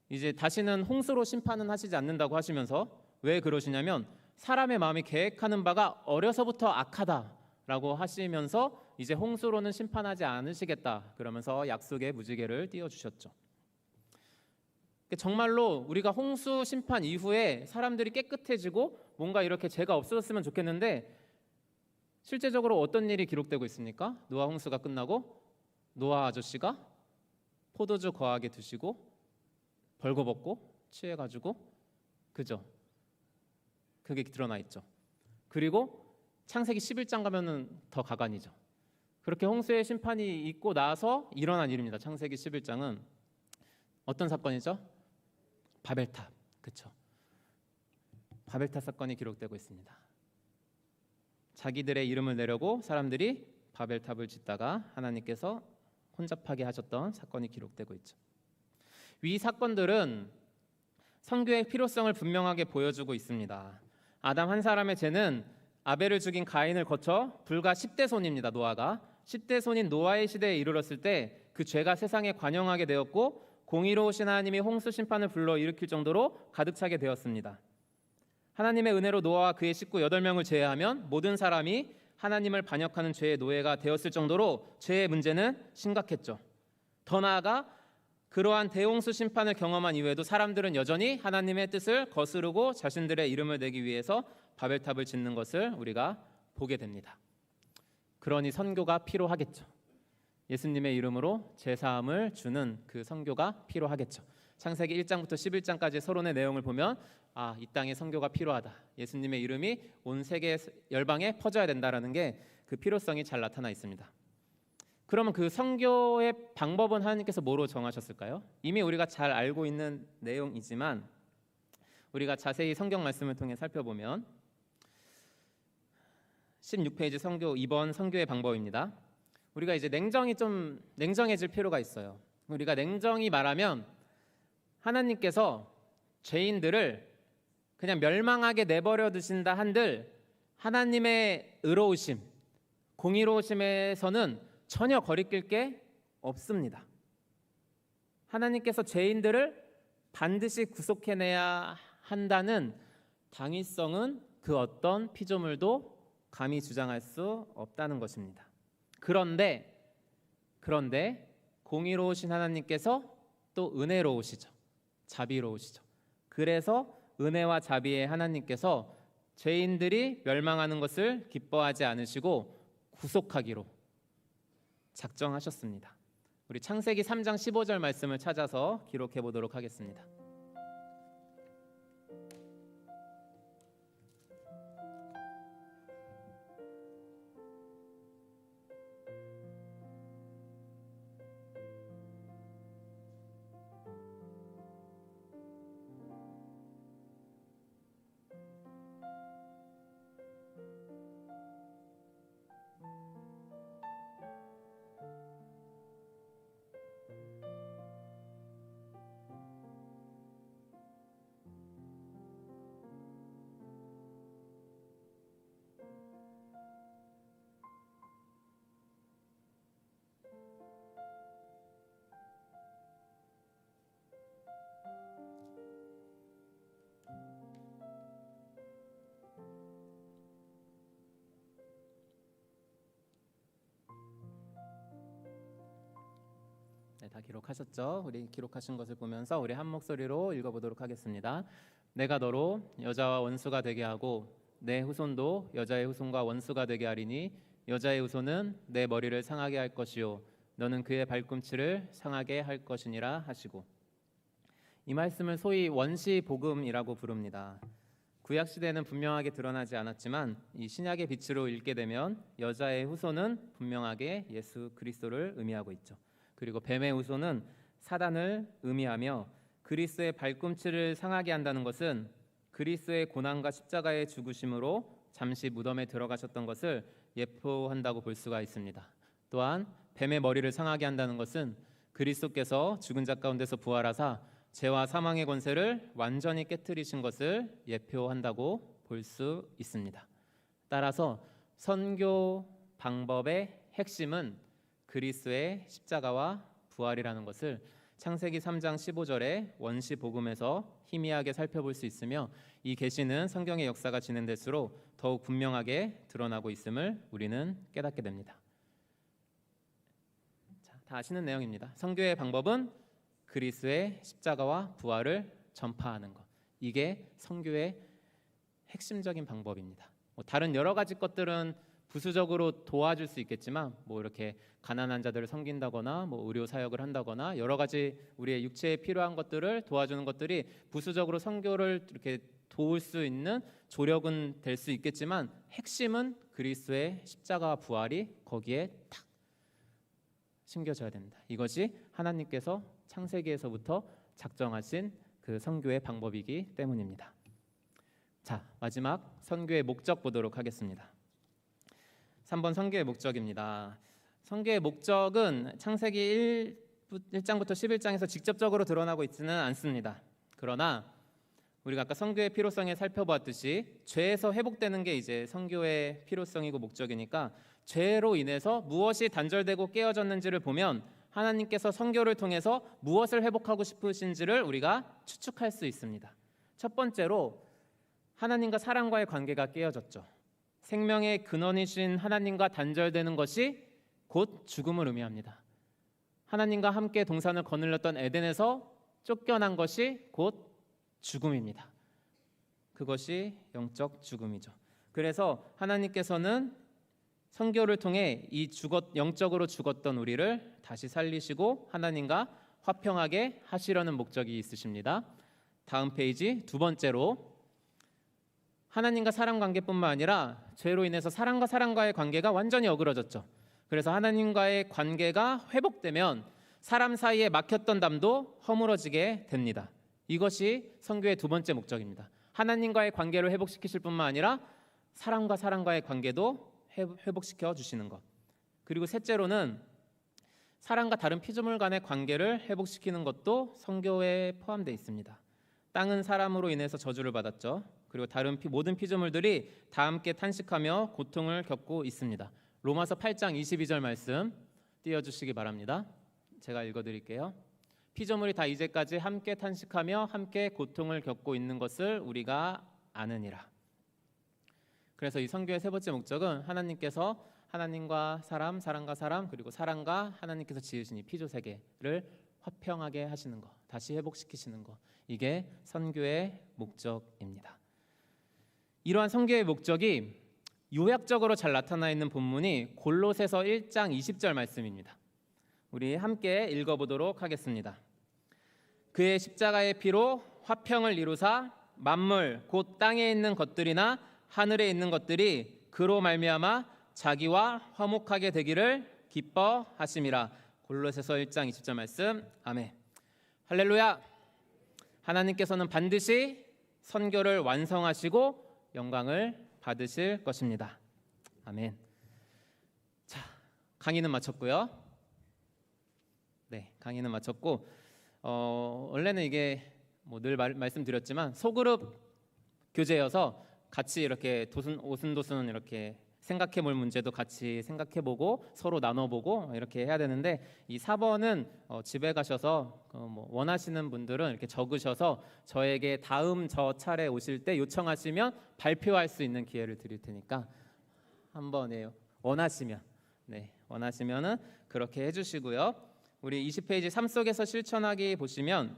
이제 다시는 홍수로 심판은 하시지 않는다고 하시면서 왜 그러시냐면 사람의 마음이 계획하는 바가 어려서부터 악하다라고 하시면서 이제 홍수로는 심판하지 않으시겠다 그러면서 약속의 무지개를 띄워주셨죠. 정말로 우리가 홍수 심판 이후에 사람들이 깨끗해지고 뭔가 이렇게 죄가 없어졌으면 좋겠는데 실제적으로 어떤 일이 기록되고 있습니까? 노아 홍수가 끝나고 노아 아저씨가 포도주 거하게 드시고 벌거벗고 취해가지고 그죠? 그게 드러나 있죠. 그리고 창세기 11장 가면은 더 가관이죠. 그렇게 홍수의 심판이 있고 나서 일어난 일입니다. 창세기 11장은 어떤 사건이죠? 바벨탑, 그렇죠? 바벨탑 사건이 기록되고 있습니다. 자기들의 이름을 내려고 사람들이 바벨탑을 짓다가 하나님께서 혼잡하게 하셨던 사건이 기록되고 있죠. 위 사건들은 선교의 필요성을 분명하게 보여주고 있습니다. 아담 한 사람의 죄는 아벨을 죽인 가인을 거쳐 불과 10대 손입니다. 노아가 10대 손인 노아의 시대에 이르렀을 때 그 죄가 세상에 관영하게 되었고 공의로우신 하나님이 홍수 심판을 불러 일으킬 정도로 가득 차게 되었습니다. 하나님의 은혜로 노아와 그의 식구 8명을 제외하면 모든 사람이 하나님을 반역하는 죄의 노예가 되었을 정도로 죄의 문제는 심각했죠. 더 나아가 그러한 대홍수 심판을 경험한 이후에도 사람들은 여전히 하나님의 뜻을 거스르고 자신들의 이름을 내기 위해서 바벨탑을 짓는 것을 우리가 보게 됩니다. 그러니 선교가 필요하겠죠. 예수님의 이름으로 제사함을 주는 그 선교가 필요하겠죠. 창세기 1장부터 11장까지 서론의 내용을 보면 이 땅에 선교가 필요하다. 예수님의 이름이 온 세계 열방에 퍼져야 된다라는 게 그 필요성이 잘 나타나 있습니다. 그러면 그 선교의 방법은 하나님께서 뭐로 정하셨을까요? 이미 우리가 잘 알고 있는 내용이지만 우리가 자세히 성경 말씀을 통해 살펴보면 16페이지 선교 2번 선교의 방법입니다. 우리가 이제 좀 냉정해질 필요가 있어요. 우리가 냉정히 말하면 하나님께서 죄인들을 그냥 멸망하게 내버려 두신다 한들 하나님의 의로우심, 공의로우심에서는 전혀 거리낄 게 없습니다. 하나님께서 죄인들을 반드시 구속해내야 한다는 당위성은 그 어떤 피조물도 감히 주장할 수 없다는 것입니다. 그런데 공의로우신 하나님께서 또 은혜로우시죠. 자비로우시죠. 그래서 은혜와 자비의 하나님께서 죄인들이 멸망하는 것을 기뻐하지 않으시고 구속하기로 작정하셨습니다. 우리 창세기 3장 15절 말씀을 찾아서 기록해 보도록 하겠습니다. 네, 다 기록하셨죠? 우리 기록하신 것을 보면서 우리 한 목소리로 읽어보도록 하겠습니다. 내가 너로 여자와 원수가 되게 하고 내 후손도 여자의 후손과 원수가 되게 하리니 여자의 후손은 내 머리를 상하게 할 것이요 너는 그의 발꿈치를 상하게 할 것이니라 하시고, 이 말씀을 소위 원시 복음이라고 부릅니다. 구약 시대에는 분명하게 드러나지 않았지만 이 신약의 빛으로 읽게 되면 여자의 후손은 분명하게 예수 그리스도를 의미하고 있죠. 그리고 뱀의 후손은 사단을 의미하며, 그리스도의 발꿈치를 상하게 한다는 것은 그리스도의 고난과 십자가의 죽으심으로 잠시 무덤에 들어가셨던 것을 예표한다고 볼 수가 있습니다. 또한 뱀의 머리를 상하게 한다는 것은 그리스도께서 죽은 자 가운데서 부활하사 죄와 사망의 권세를 완전히 깨뜨리신 것을 예표한다고 볼 수 있습니다. 따라서 선교 방법의 핵심은 그리스도의 십자가와 부활이라는 것을 창세기 3장 15절의 원시 복음에서 희미하게 살펴볼 수 있으며, 이 계시는 성경의 역사가 진행될수록 더욱 분명하게 드러나고 있음을 우리는 깨닫게 됩니다. 자, 다 아시는 내용입니다. 선교의 방법은 그리스도의 십자가와 부활을 전파하는 것, 이게 선교의 핵심적인 방법입니다. 다른 여러 가지 것들은 부수적으로 도와줄 수 있겠지만, 이렇게 가난한 자들을 섬긴다거나 의료 사역을 한다거나 여러 가지 우리의 육체에 필요한 것들을 도와주는 것들이 부수적으로 선교를 이렇게 도울 수 있는 조력은 될 수 있겠지만, 핵심은 그리스도의 십자가와 부활이 거기에 탁 심겨져야 됩니다. 이것이 하나님께서 창세기에서부터 작정하신 그 선교의 방법이기 때문입니다. 자, 마지막 선교의 목적 보도록 하겠습니다. 3번 선교의 목적입니다. 선교의 목적은 창세기 1장부터 11장에서 직접적으로 드러나고 있지는 않습니다. 그러나 우리가 아까 선교의 필요성에 살펴보았듯이 죄에서 회복되는 게 이제 선교의 필요성이고 목적이니까, 죄로 인해서 무엇이 단절되고 깨어졌는지를 보면 하나님께서 선교를 통해서 무엇을 회복하고 싶으신지를 우리가 추측할 수 있습니다. 첫 번째로 하나님과 사람과의 관계가 깨어졌죠. 생명의 근원이신 하나님과 단절되는 것이 곧 죽음을 의미합니다. 하나님과 함께 동산을 거닐렸던 에덴에서 쫓겨난 것이 곧 죽음입니다. 그것이 영적 죽음이죠. 그래서 하나님께서는 선교를 통해 이 영적으로 죽었던 우리를 다시 살리시고 하나님과 화평하게 하시려는 목적이 있으십니다. 다음 페이지, 두 번째로 하나님과 사람 관계뿐만 아니라 죄로 인해서 사람과 사람과의 관계가 완전히 어그러졌죠. 그래서 하나님과의 관계가 회복되면 사람 사이에 막혔던 담도 허물어지게 됩니다. 이것이 선교의 두 번째 목적입니다. 하나님과의 관계를 회복시키실 뿐만 아니라 사람과 사람과의 관계도 회복시켜 주시는 것. 그리고 셋째로는 사람과 다른 피조물 간의 관계를 회복시키는 것도 선교에 포함되어 있습니다. 땅은 사람으로 인해서 저주를 받았죠. 그리고 다른 모든 피조물들이 다 함께 탄식하며 고통을 겪고 있습니다. 로마서 8장 22절 말씀 띄워주시기 바랍니다. 제가 읽어드릴게요. 피조물이 다 이제까지 함께 탄식하며 함께 고통을 겪고 있는 것을 우리가 아느니라. 그래서 이 선교의 세 번째 목적은 하나님께서 하나님과 사람, 사람과 사람, 그리고 사람과 하나님께서 지으신 이 피조 세계를 화평하게 하시는 것, 다시 회복시키시는 것, 이게 선교의 목적입니다. 이러한 선교의 목적이 요약적으로 잘 나타나 있는 본문이 골로새서 1장 20절 말씀입니다. 우리 함께 읽어보도록 하겠습니다. 그의 십자가의 피로 화평을 이루사 만물 곧 땅에 있는 것들이나 하늘에 있는 것들이 그로 말미암아 자기와 화목하게 되기를 기뻐하심이라. 골로새서 1장 20절 말씀. 아멘. 할렐루야. 하나님께서는 반드시 선교를 완성하시고 영광을 받으실 것입니다. 아멘. 자, 강의는 마쳤고요. 네, 강의는 마쳤고 원래는 이게 늘 말씀드렸지만 소그룹 교재여서 같이 이렇게 오순도순 이렇게 생각해볼 문제도 같이 생각해보고 서로 나눠보고 이렇게 해야 되는데, 이 4번은 집에 가셔서 원하시는 분들은 이렇게 적으셔서 저에게 다음 저 차례 오실 때 요청하시면 발표할 수 있는 기회를 드릴 테니까 한번 원하시면은 그렇게 해주시고요. 우리 20페이지 삶 속에서 실천하기 보시면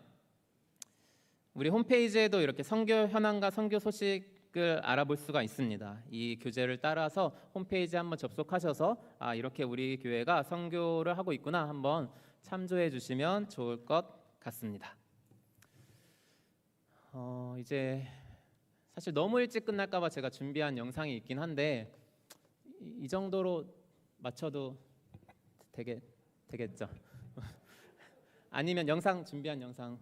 우리 홈페이지에도 이렇게 선교 현황과 선교 소식을 알아볼 수가 있습니다. 이 교재를 따라서 홈페이지에 한번 접속하셔서 이렇게 우리 교회가 선교를 하고 있구나 한번 참조해 주시면 좋을 것 같습니다. 이제 사실 너무 일찍 끝날까 봐 제가 준비한 영상이 있긴 한데 이 정도로 맞춰도 되겠죠? 아니면 준비한 영상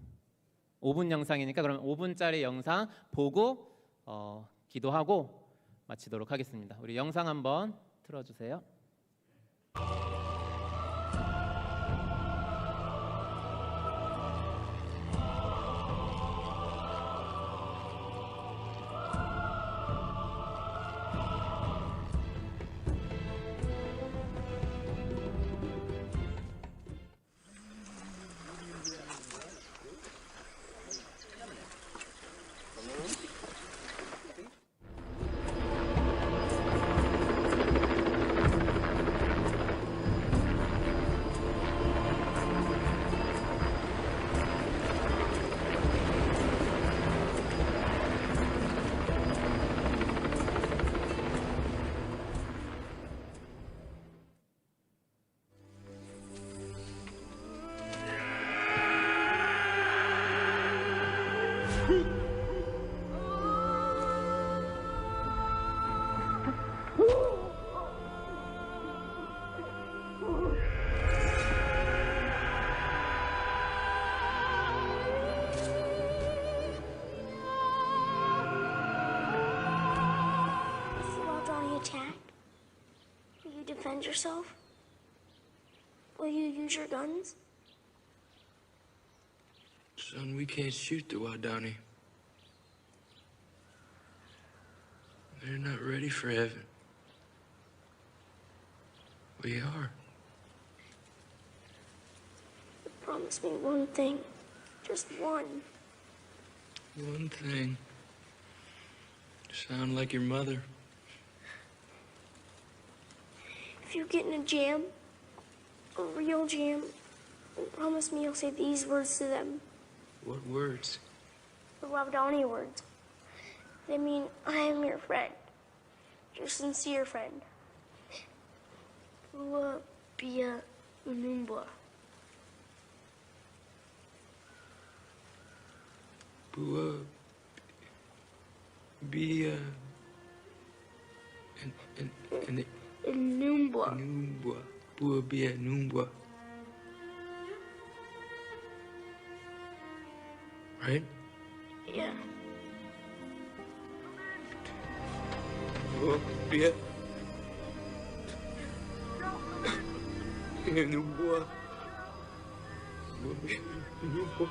5분 영상이니까 그럼 5분짜리 영상 보고 기도하고 마치도록 하겠습니다. 우리 영상 한번 틀어주세요. While Johnny attacked, will you defend yourself? Will you use your guns? Son, we can't shoot the Wadani. They're not ready for heaven. We are. Promise me one thing. Just one. One thing. Sound like your mother. If you get in a jam, a real jam, then promise me you'll say these words to them. What words? The Wabdani words. They mean, I am your friend. Your sincere friend. Bua Bia Unumba. Bua. Be, and Unumba. Numbwa. Bua Bia Numbwa. Right? Yeah. Bua Bia. Numbwa. Bua Bia Numbwa.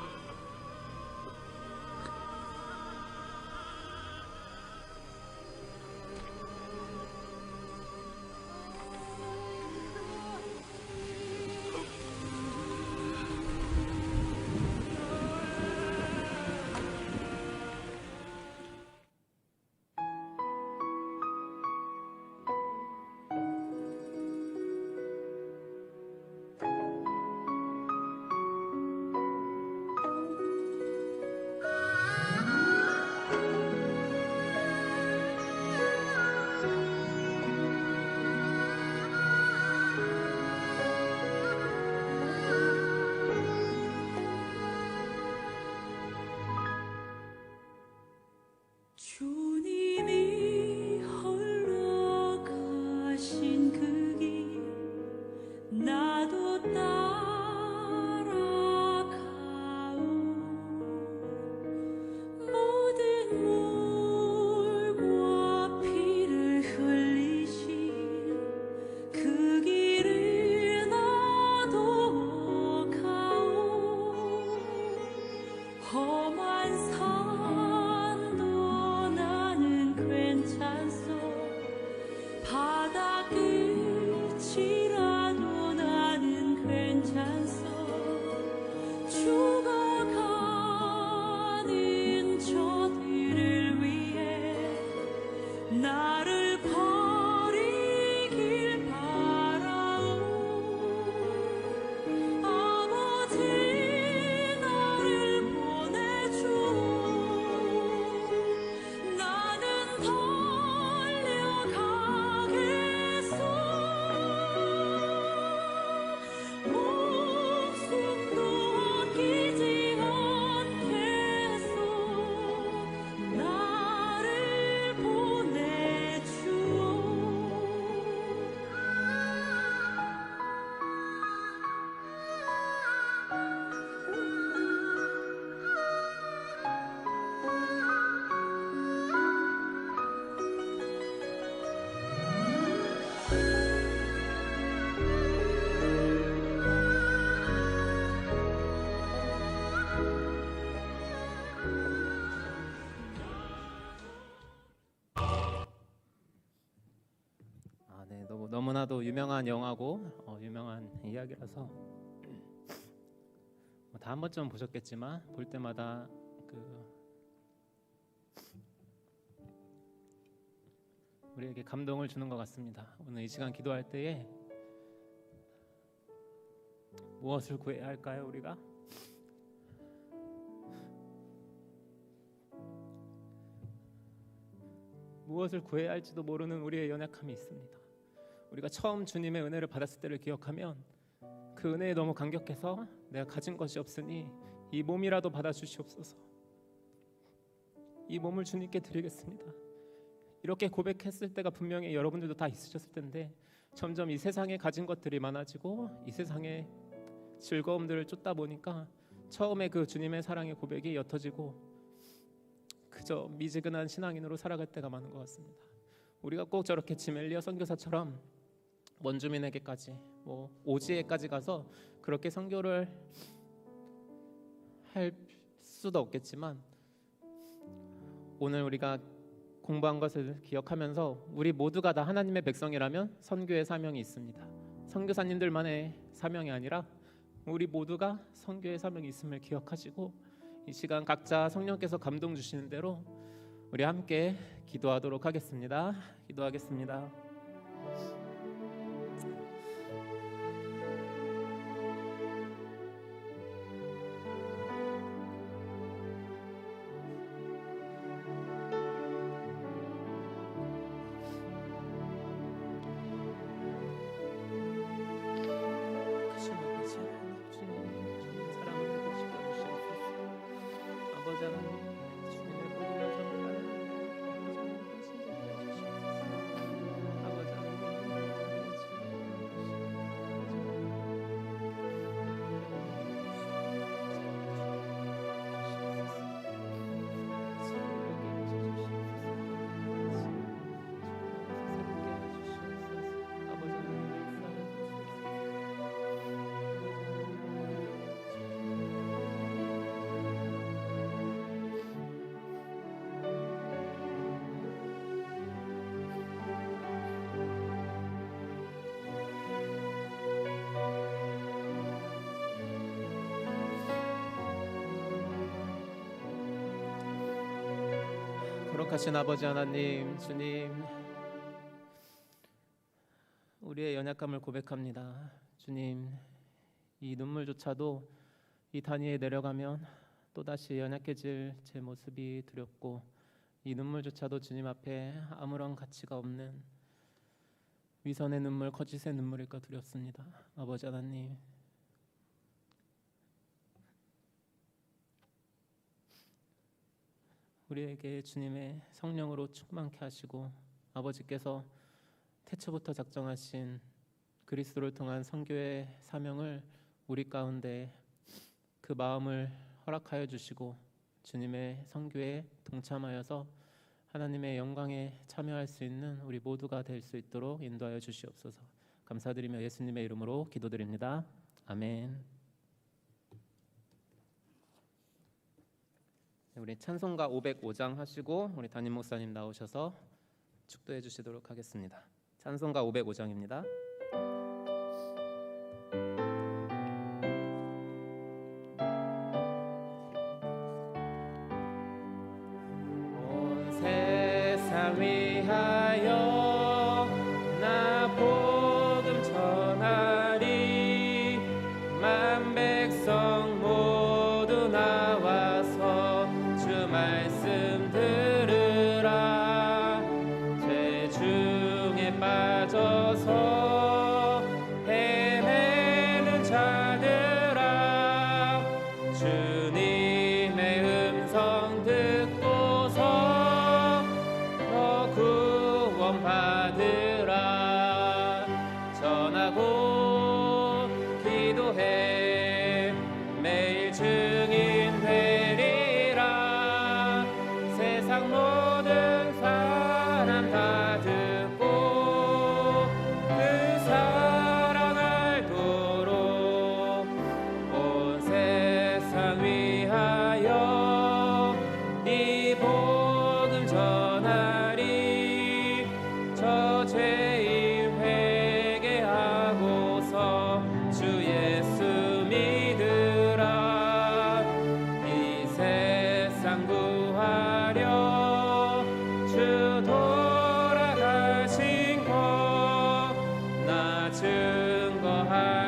너무나도 유명한 영화고 유명한 이야기라서 다 한 번쯤 보셨겠지만 볼 때마다 우리에게 감동을 주는 것 같습니다. 오늘 이 시간 기도할 때에 무엇을 구해야 할까요? 우리가 무엇을 구해야 할지도 모르는 우리의 연약함이 있습니다. 우리가 처음 주님의 은혜를 받았을 때를 기억하면 그 은혜에 너무 감격해서 내가 가진 것이 없으니 이 몸이라도 받아주시옵소서. 이 몸을 주님께 드리겠습니다. 이렇게 고백했을 때가 분명히 여러분들도 다 있으셨을 텐데 점점 이 세상에 가진 것들이 많아지고 이 세상의 즐거움들을 쫓다 보니까 처음에 그 주님의 사랑의 고백이 옅어지고 그저 미지근한 신앙인으로 살아갈 때가 많은 것 같습니다. 우리가 꼭 저렇게 지멜리어 선교사처럼 원주민에게까지 오지에까지 가서 그렇게 선교를 할 수도 없겠지만 오늘 우리가 공부한 것을 기억하면서 우리 모두가 다 하나님의 백성이라면 선교의 사명이 있습니다. 선교사님들만의 사명이 아니라 우리 모두가 선교의 사명이 있음을 기억하시고 이 시간 각자 성령께서 감동 주시는 대로 우리 함께 기도하도록 하겠습니다. 기도하겠습니다. 아버지 하나님, 주님의 모든 것을 아버지 하나님, 거룩하신 아버지 하나님, 주님, 우리의 연약함을 고백합니다. 주님, 이 눈물조차도 이 단위에 내려가면 또다시 연약해질 제 모습이 두렵고 이 눈물조차도 주님 앞에 아무런 가치가 없는 위선의 눈물, 거짓의 눈물일까 두렵습니다. 아버지 하나님, 우리에게 주님의 성령으로 충만케 하시고 아버지께서 태초부터 작정하신 그리스도를 통한 선교의 사명을 우리 가운데 그 마음을 허락하여 주시고 주님의 선교에 동참하여서 하나님의 영광에 참여할 수 있는 우리 모두가 될 수 있도록 인도하여 주시옵소서. 감사드리며 예수님의 이름으로 기도드립니다. 아멘. 우리 찬송가 505장 하시고 우리 담임 목사님 나오셔서 축도해 주시도록 하겠습니다. 찬송가 505장입니다. 온 세상 위하여 나 복음 전하리. 만 백성 모두 나와서 주 말씀 들으라. 죄 중에 빠져서 헤매는 자들아, 주님의 음성 듣고서 더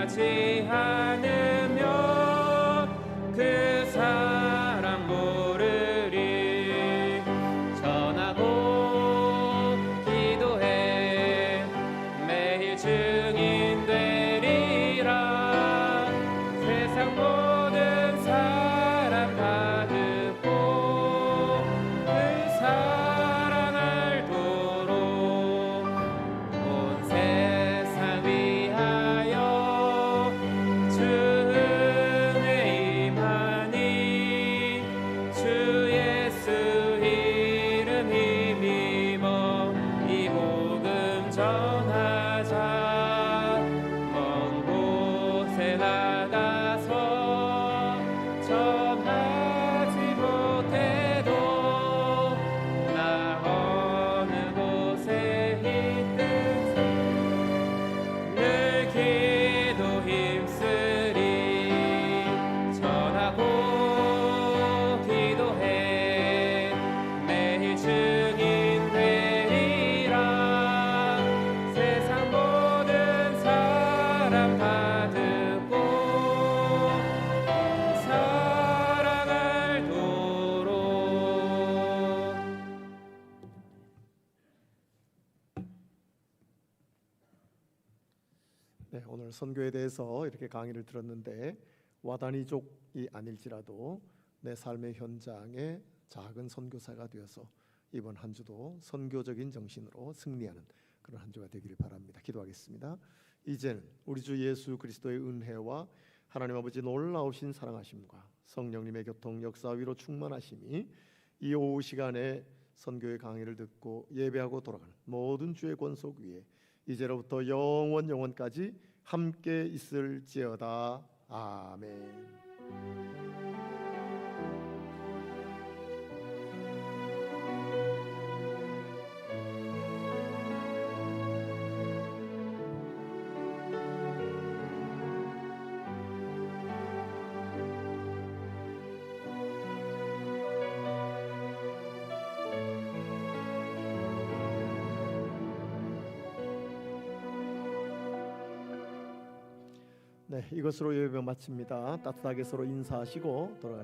하지 않으면 그 사랑 모르리. 전하고 기도해 매일 증인 되리라. 세상 모든 사람 다 듣고 그 사랑 알도록 온 세상 위하여 주 은혜 임하니 주 예수 이름 힘입어 이 복음 전하자. 먼 곳에 나가서 전하지 못해도 나 어느 곳에 있든지 늘 기도 힘쓰리. 전하고 기도해 매일 증인 되리라. 세상 모든 사람 다 듣고 사랑 알도록. 네, 오늘 선교에 대해서 이렇게 강의를 들었는데 와다니족이 아닐지라도 내 삶의 현장에 작은 선교사가 되어서 이번 한 주도 선교적인 정신으로 승리하는 그런 한 주가 되기를 바랍니다. 기도하겠습니다. 이제는 우리 주 예수 그리스도의 은혜와 하나님 아버지 놀라우신 사랑하심과 성령님의 교통 역사 위로 충만하심이 이 오후 시간에 선교의 강의를 듣고 예배하고 돌아가는 모든 주의 권속 위에 이제로부터 영원까지 함께 있을지어다. 아멘. 네, 이것으로 예배 마칩니다. 따뜻하게 서로 인사하시고 돌아가.